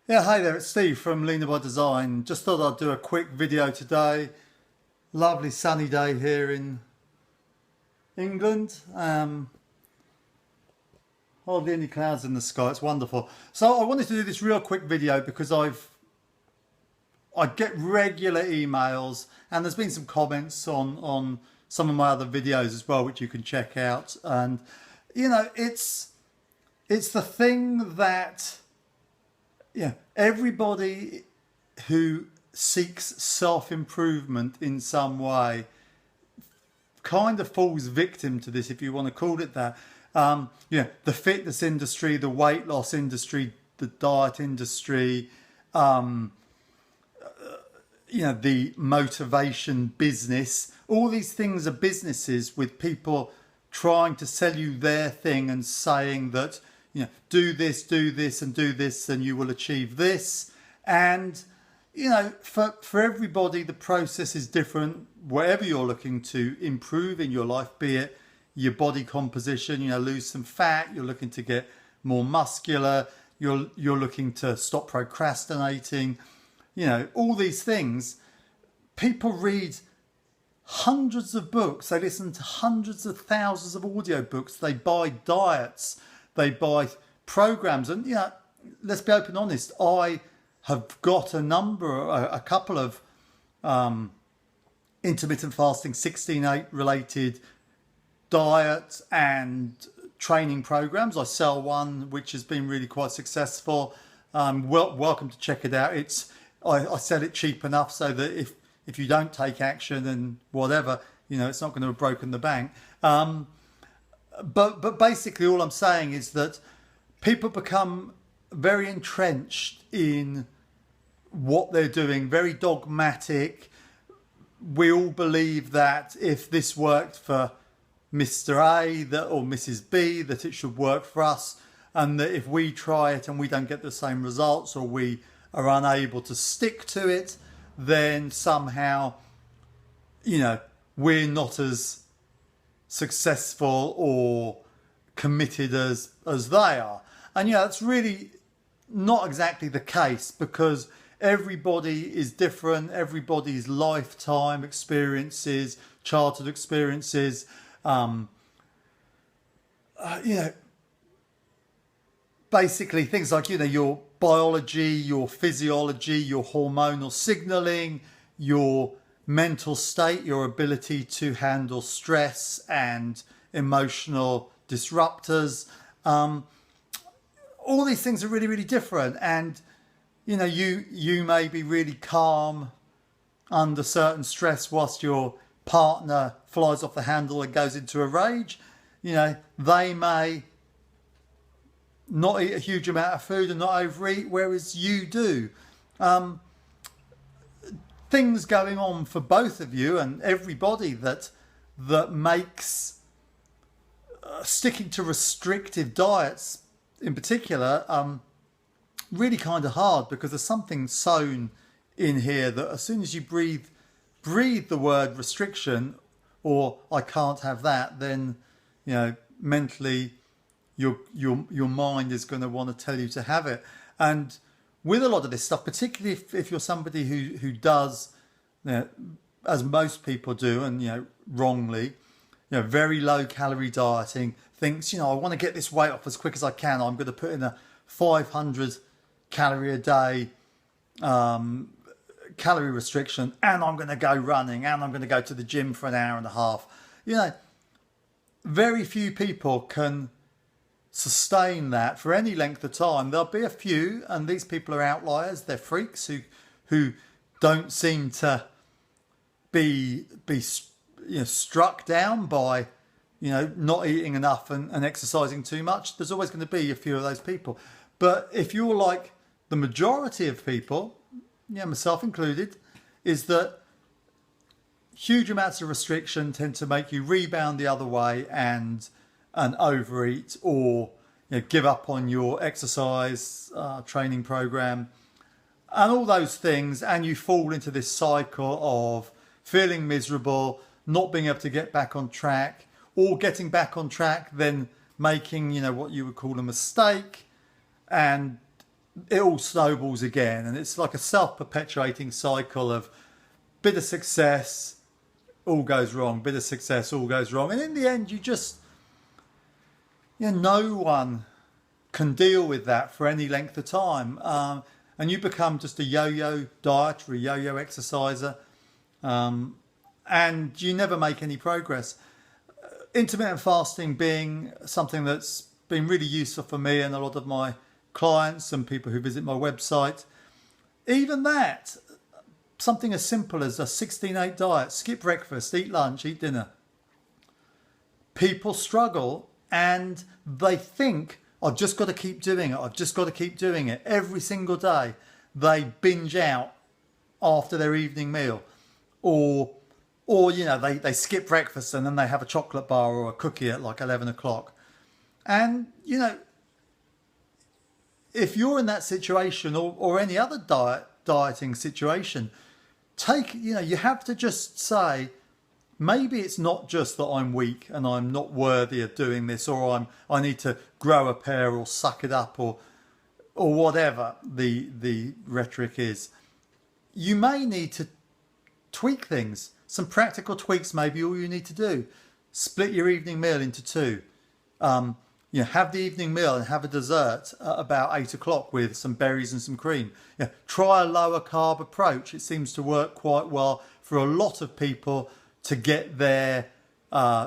Yeah, hi there, it's Steve from Leaner by Design. Just thought I'd do a quick video today. Lovely sunny day here in England. Hardly any clouds in the sky, it's wonderful. So I wanted to do this real quick video because I get regular emails and there's been some comments on some of my other videos as well, which you can check out. And you know, it's the thing that everybody who seeks self-improvement in some way kind of falls victim to this, if you want to call it that. The fitness industry, the weight loss industry, the diet industry, the motivation business, all these things are businesses with people trying to sell you their thing and saying that, do this, and do this, and you will achieve this. And, for everybody, the process is different. Whatever you're looking to improve in your life, be it your body composition, lose some fat, you're looking to get more muscular, you're looking to stop procrastinating, all these things. People read hundreds of books, they listen to hundreds of thousands of audiobooks, they buy diets, they buy programs, and let's be open and honest, I have got a couple of intermittent fasting 16/8 related diet and training programs. I sell one which has been really quite successful. Welcome to check it out. I sell it cheap enough so that if you don't take action and whatever, it's not going to have broken the bank. But basically all I'm saying is that people become very entrenched in what they're doing, very dogmatic. We all believe that if this worked for Mr. A or Mrs. B, that it should work for us, and that if we try it and we don't get the same results, or we are unable to stick to it, then somehow, we're not as successful or committed as they are. And that's really not exactly the case, because everybody is different. Everybody's lifetime experiences, childhood experiences, basically things like your biology, your physiology, your hormonal signaling, your mental state, your ability to handle stress and emotional disruptors. All these things are really, really different. And, you may be really calm under certain stress whilst your partner flies off the handle and goes into a rage. They may not eat a huge amount of food and not overeat, whereas you do. Things going on for both of you and everybody that makes sticking to restrictive diets in particular really kind of hard, because there's something sewn in here that as soon as you breathe the word restriction or I can't have that, then mentally your mind is going to want to tell you to have it. And with a lot of this stuff, particularly if you're somebody who does, as most people do, and wrongly, very low calorie dieting, thinks, I want to get this weight off as quick as I can. I'm going to put in a 500 calorie a day calorie restriction, and I'm going to go running, and I'm going to go to the gym for an hour and a half. Very few people can sustain that for any length of time. There'll be a few, and these people are outliers. They're freaks who don't seem to be struck down by not eating enough and exercising too much. There's always going to be a few of those people. But if you're like the majority of people, myself included, is that huge amounts of restriction tend to make you rebound the other way and overeat, or give up on your exercise training program and all those things, and you fall into this cycle of feeling miserable, not being able to get back on track, or getting back on track then making what you would call a mistake, and it all snowballs again, and it's like a self-perpetuating cycle of bit of success, all goes wrong, bit of success, all goes wrong, and in the end no one can deal with that for any length of time, and you become just a yo-yo dieter, a yo-yo exerciser, and you never make any progress. Intermittent fasting being something that's been really useful for me and a lot of my clients and people who visit my website. Even that, something as simple as a 16-8 diet, skip breakfast, eat lunch, eat dinner. People struggle and they think, I've just got to keep doing it. I've just got to keep doing it. Every single day they binge out after their evening meal, or they skip breakfast and then they have a chocolate bar or a cookie at like 11 o'clock. And, if you're in that situation or any other dieting situation, you have to just say, maybe it's not just that I'm weak and I'm not worthy of doing this, or I need to grow a pair or suck it up or whatever the rhetoric is. You may need to tweak things. Some practical tweaks may be all you need to do. Split your evening meal into two. Have the evening meal and have a dessert at about 8 o'clock with some berries and some cream. Try a lower carb approach. It seems to work quite well for a lot of people to get their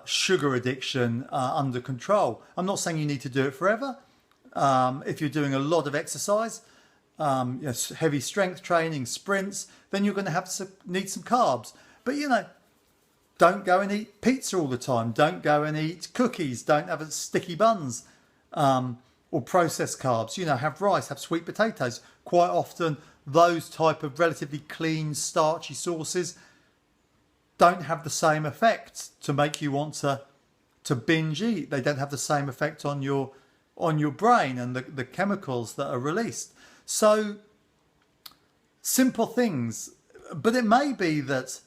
sugar addiction under control. I'm not saying you need to do it forever. If you're doing a lot of exercise, heavy strength training, sprints, then you're going to need some carbs. But don't go and eat pizza all the time. Don't go and eat cookies. Don't have sticky buns or processed carbs. Have rice, have sweet potatoes. Quite often, those type of relatively clean, starchy sauces don't have the same effect to make you want to binge eat. They don't have the same effect on your brain and the chemicals that are released. So, simple things. But it may be that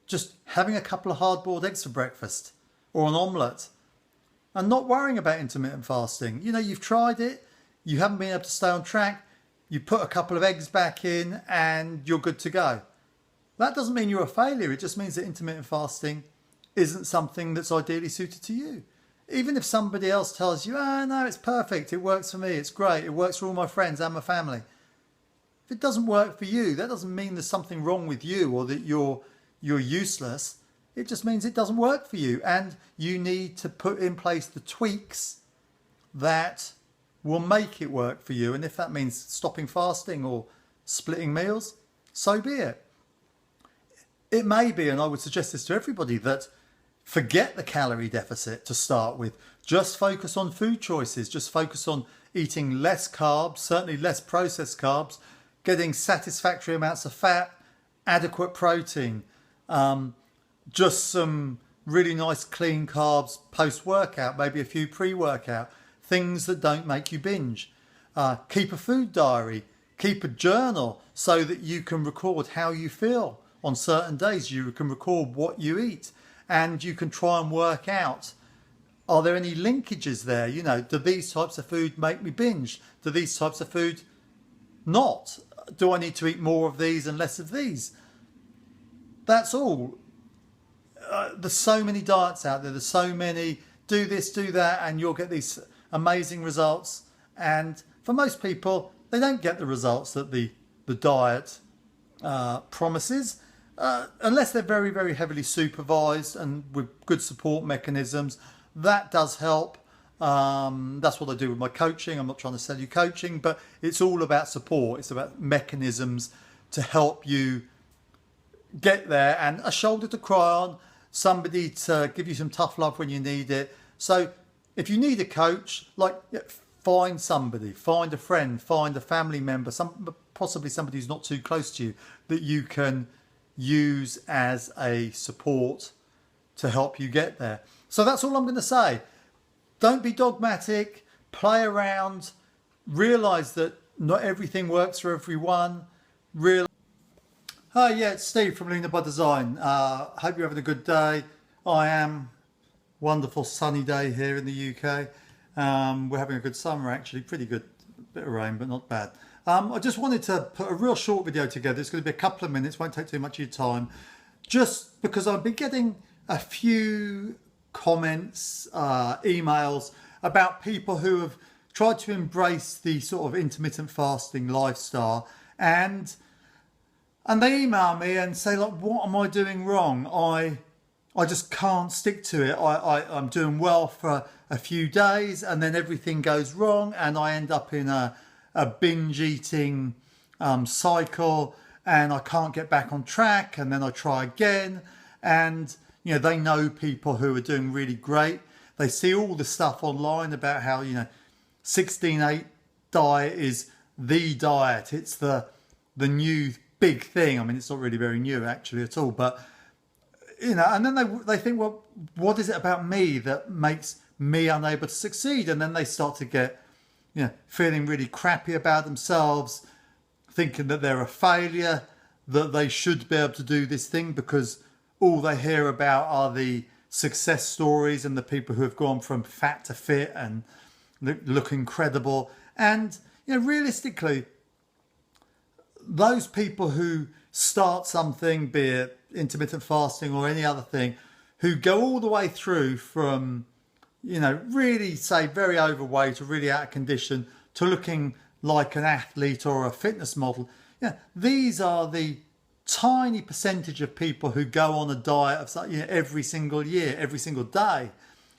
just having a couple of hard-boiled eggs for breakfast or an omelette and not worrying about intermittent fasting. You've tried it, you haven't been able to stay on track, you put a couple of eggs back in and you're good to go. That doesn't mean you're a failure. It just means that intermittent fasting isn't something that's ideally suited to you. Even if somebody else tells you, no, it's perfect, it works for me, it's great, it works for all my friends and my family. If it doesn't work for you, that doesn't mean there's something wrong with you or that you're useless. It just means it doesn't work for you, and you need to put in place the tweaks that will make it work for you. And if that means stopping fasting or splitting meals, so be it. It may be, and I would suggest this to everybody, that forget the calorie deficit to start with. Just focus on food choices. Just focus on eating less carbs, certainly less processed carbs, getting satisfactory amounts of fat, adequate protein, just some really nice clean carbs post-workout, maybe a few pre-workout, things that don't make you binge. Keep a food diary, keep a journal so that you can record how you feel on certain days. You can record what you eat and you can try and work out, are there any linkages there? Do these types of food make me binge? Do these types of food not? Do I need to eat more of these and less of these? That's all. There's so many diets out there. There's so many, do this, do that, and you'll get these amazing results. And for most people, they don't get the results that the diet promises, unless they're very, very heavily supervised and with good support mechanisms. That does help. That's what I do with my coaching. I'm not trying to sell you coaching, but it's all about support. It's about mechanisms to help you get there, and a shoulder to cry on, somebody to give you some tough love when you need it. So if you need a coach, find somebody, find a friend, find a family member, possibly somebody who's not too close to you that you can use as a support to help you get there. So that's all I'm going to say. Don't be dogmatic, play around, realise that not everything works for everyone. Hi, it's Steve from Leaner by Design. Hope you're having a good day. I am. Wonderful sunny day here in the UK. We're having a good summer actually, pretty good. bit of rain, but not bad. I just wanted to put a real short video together. It's going to be a couple of minutes, won't take too much of your time. Just because I've been getting a few comments, emails about people who have tried to embrace the sort of intermittent fasting lifestyle, and they email me and say, like, what am I doing wrong? I just can't stick to it. I'm doing well for a few days and then everything goes wrong and I end up in a binge eating cycle and I can't get back on track, and then I try again. And they know people who are doing really great. They see all the stuff online about how 16/8 diet is the diet. It's the new big thing. I mean, it's not really very new actually at all, but and then they think, well, what is it about me that makes me unable to succeed? And then they start to get feeling really crappy about themselves, thinking that they're a failure, that they should be able to do this thing because all they hear about are the success stories and the people who have gone from fat to fit and look incredible. And realistically, those people who start something, be it intermittent fasting or any other thing, who go all the way through from really, say, very overweight or really out of condition to looking like an athlete or a fitness model, these are the tiny percentage of people who go on a diet of every single year, every single day,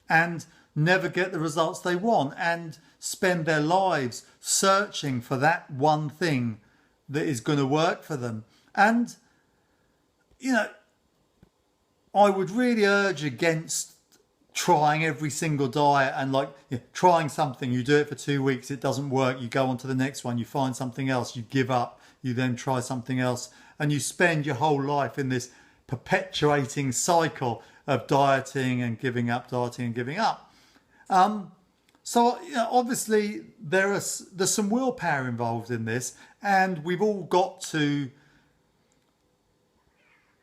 and never get the results they want and spend their lives searching for that one thing that is going to work for them. And I would really urge against trying every single diet and trying something, you do it for 2 weeks, it doesn't work, you go on to the next one, you find something else, you give up, you then try something else, and you spend your whole life in this perpetuating cycle of dieting and giving up, dieting and giving up. So obviously there's some willpower involved in this, and we've all got to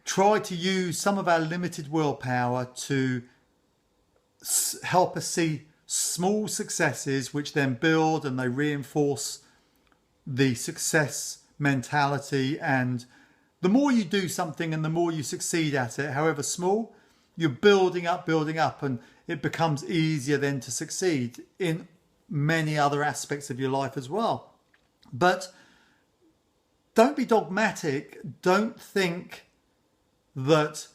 try to use some of our limited willpower to help us see small successes, which then build and they reinforce the success mentality. And the more you do something and the more you succeed at it, however small, you're building up, and it becomes easier then to succeed in many other aspects of your life as well. But don't be dogmatic. Don't think that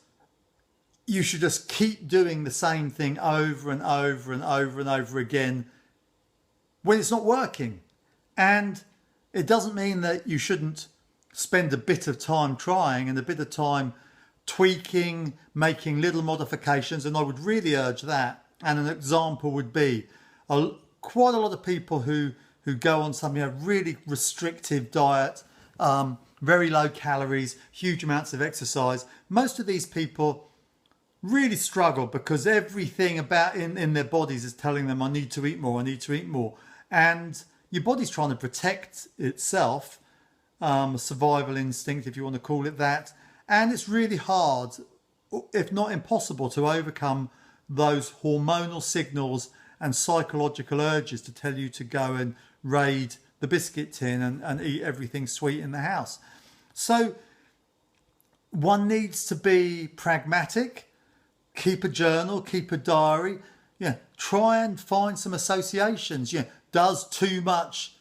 you should just keep doing the same thing over and over and over and over again when it's not working. And it doesn't mean that you shouldn't spend a bit of time trying and a bit of time tweaking, making little modifications, and I would really urge that. And an example would be quite a lot of people who go on some really restrictive diet, very low calories, huge amounts of exercise. Most of these people really struggle because everything about in their bodies is telling them, I need to eat more, I need to eat more. And your body's trying to protect itself, a survival instinct, if you want to call it that. And it's really hard, if not impossible, to overcome those hormonal signals and psychological urges to tell you to go and raid the biscuit tin and eat everything sweet in the house. So one needs to be pragmatic, keep a journal, keep a diary, try and find some associations. Does too much,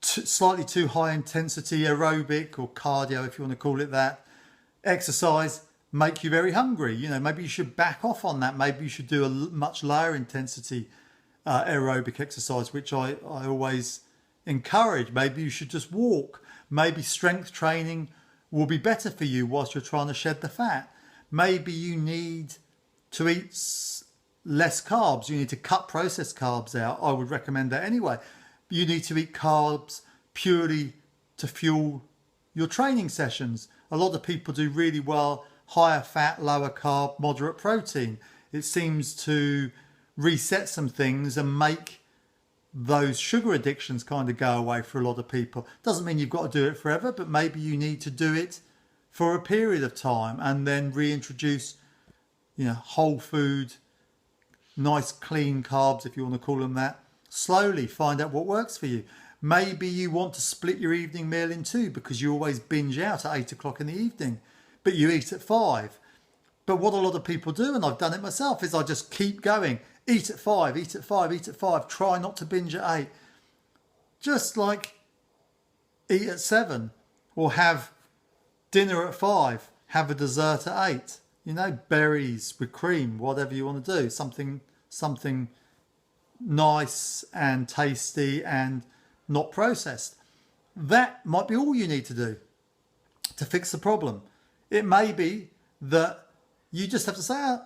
slightly too high intensity aerobic or cardio, if you want to call it that, exercise make you very hungry? Maybe you should back off on that. Maybe you should do a much lower intensity aerobic exercise, which I always encourage. Maybe you should just walk. Maybe strength training will be better for you whilst you're trying to shed the fat. Maybe you need to eat less carbs. You need to cut processed carbs out. I would recommend that anyway. You need to eat carbs purely to fuel your training sessions. A lot of people do really well, higher fat, lower carb, moderate protein. It seems to reset some things and make those sugar addictions kind of go away for a lot of people. Doesn't mean you've got to do it forever, but maybe you need to do it for a period of time and then reintroduce, whole food, nice clean carbs, if you want to call them that, Slowly find out what works for you. Maybe you want to split your evening meal in two because you always binge out at 8 o'clock in the evening, but you eat at 5. But what a lot of people do, and I've done it myself, is I just keep going. Eat at 5, eat at 5, eat at 5. Try not to binge at 8. Just like eat at 7 or have dinner at 5, have a dessert at 8. You know, berries with cream, whatever you want to do. Something nice and tasty and not processed. That might be all you need to do to fix the problem. It may be that you just have to say,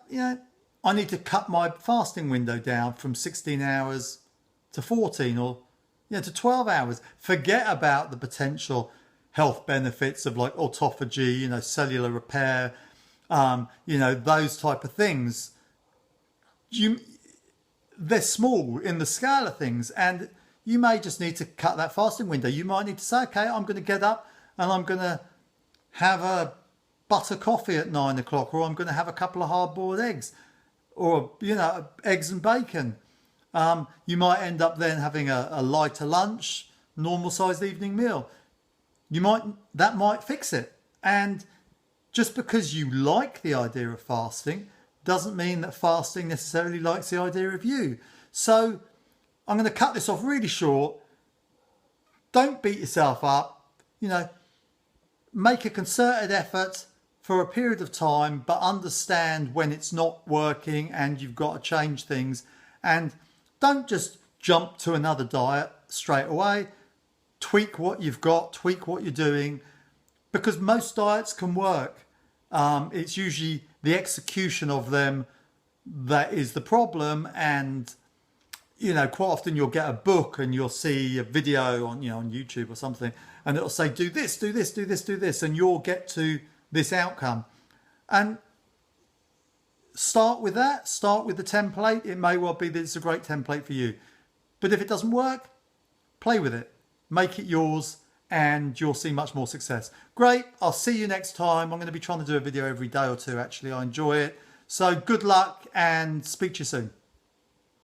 I need to cut my fasting window down from 16 hours to 14 or to 12 hours. Forget about the potential health benefits of like autophagy, cellular repair, those type of things. They're small in the scale of things, and you may just need to cut that fasting window. You might need to say, okay, I'm going to get up and I'm going to have a butter coffee at 9 o'clock, or I'm going to have a couple of hard-boiled eggs, or, eggs and bacon. You might end up then having a lighter lunch, normal-sized evening meal. That might fix it. And just because you like the idea of fasting doesn't mean that fasting necessarily likes the idea of you. So I'm going to cut this off really short. Don't beat yourself up. Make a concerted effort for a period of time, but understand when it's not working and you've got to change things. And don't just jump to another diet straight away. Tweak what you've got, tweak what you're doing, because most diets can work. It's usually the execution of them that is the problem. And quite often you'll get a book and you'll see a video on YouTube or something, and it'll say do this, do this, do this, do this, and you'll get to this outcome. And start with that. Start with the template. It may well be that it's a great template for you, but if it doesn't work, play with it, make it yours, and you'll see much more success. Great. I'll see you next time. I'm going to be trying to do a video every day or two. Actually, I enjoy it. So good luck and speak to you soon.